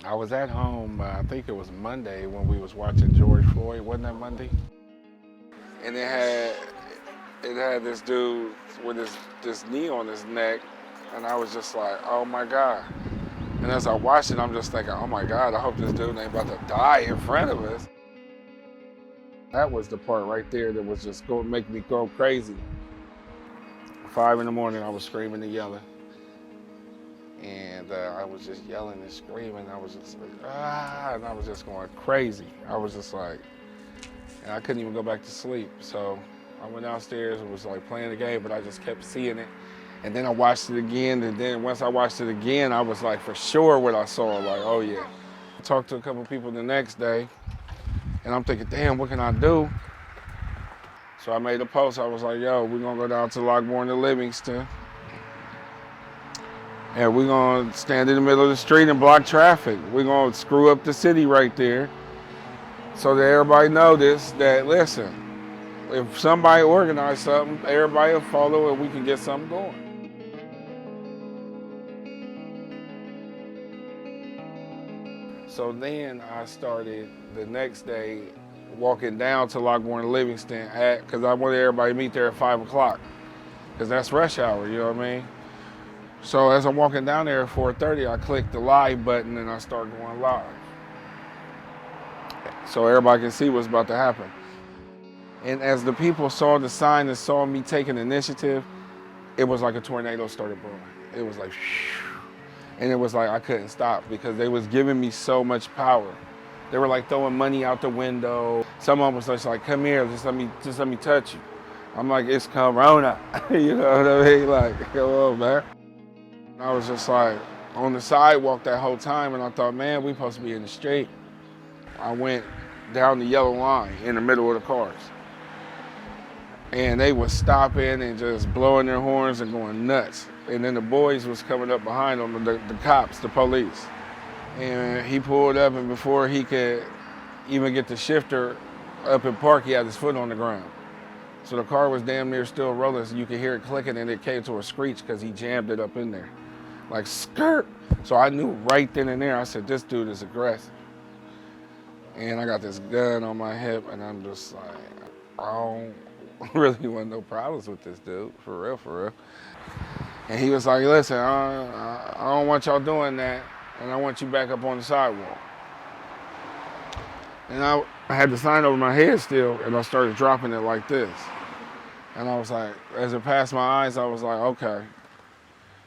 I was at home, I think it was Monday when we was watching George Floyd, wasn't that Monday? And it had this dude with this knee on his neck, and I was just like, oh my God. And as I watched it, I'm just thinking, oh my God, I hope this dude ain't about to die in front of us. That was the part right there that was just going to make me go crazy. 5 in the morning, I was screaming and yelling. And I was just yelling and screaming. I was just like, ah, and I was just going crazy. I was just like, and I couldn't even go back to sleep. So I went downstairs and was like playing the game, but I just kept seeing it. And then I watched it again, and then once I watched it again, I was like for sure what I saw, like, oh yeah. I talked to a couple people the next day, and I'm thinking, damn, what can I do? So I made a post. I was like, yo, we're gonna go down to Lockbourne to Livingston, and we're gonna stand in the middle of the street and block traffic. We're gonna screw up the city right there so that everybody knows that, listen, if somebody organized something, everybody will follow and we can get something going. So then I started the next day walking down to Lockbourne and Livingston because I wanted everybody to meet there at 5 o'clock because that's rush hour, you know what I mean? So as I'm walking down there at 4:30, I clicked the live button and I started going live. So everybody can see what's about to happen. And as the people saw the sign and saw me taking initiative, it was like a tornado started brewing. It was like, and it was like I couldn't stop because they was giving me so much power. They were like throwing money out the window. Someone was just like, come here, just let me touch you. I'm like, it's Corona. You know what I mean? Like, come on, man. I was just like on the sidewalk that whole time, and I thought, man, we supposed to be in the street. I went down the yellow line in the middle of the cars. And they was stopping and just blowing their horns and going nuts. And then the boys was coming up behind them, the cops, the police. And he pulled up, and before he could even get the shifter up in park, he had his foot on the ground. So the car was damn near still rolling, so you could hear it clicking, and it came to a screech because he jammed it up in there. Like, skirt. So I knew right then and there, I said, this dude is aggressive. And I got this gun on my hip, and I'm just like, I don't really want no problems with this dude, for real, for real. And he was like, listen, I don't want y'all doing that, and I want you back up on the sidewalk. And I had the sign over my head still, and I started dropping it like this. And I was like, as it passed my eyes, I was like, okay.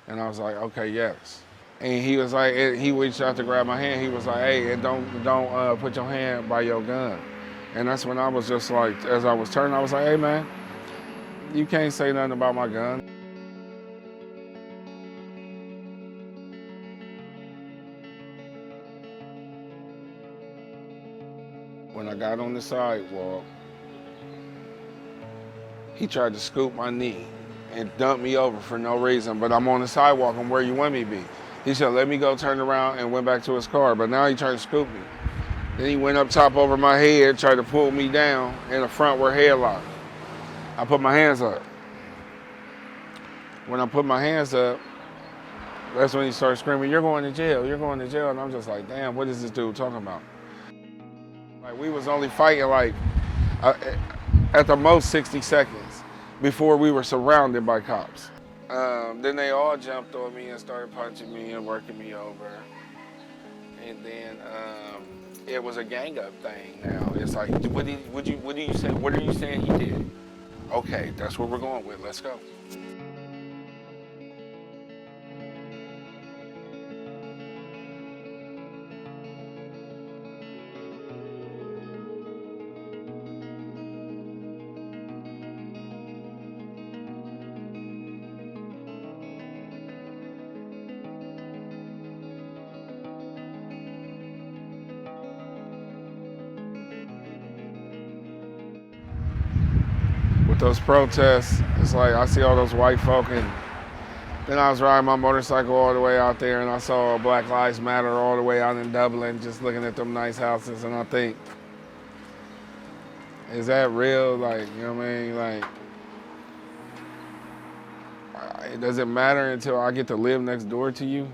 And I was like, okay, yes. And he was like, he reached out to grab my hand. He was like, hey, and don't put your hand by your gun. And that's when I was just like, as I was turning, I was like, hey man, you can't say nothing about my gun. When I got on the sidewalk, he tried to scoop my knee and dump me over for no reason, but I'm on the sidewalk and where you want me to be. He said, let me go, turned around and went back to his car, but now he tried to scoop me. Then he went up top over my head, tried to pull me down in the front where headlock. I put my hands up. When I put my hands up, that's when he started screaming, you're going to jail, you're going to jail. And I'm just like, damn, what is this dude talking about? Like, we was only fighting like, at the most 60 seconds before we were surrounded by cops. Then they all jumped on me and started punching me and working me over. And then it was a gang up thing now. It's like, what are you saying he did? Okay, that's what we're going with, let's go. With those protests, it's like I see all those white folk, and then I was riding my motorcycle all the way out there and I saw Black Lives Matter all the way out in Dublin, just looking at them nice houses, and I think, is that real? Like, you know what I mean? Like, it doesn't matter until I get to live next door to you.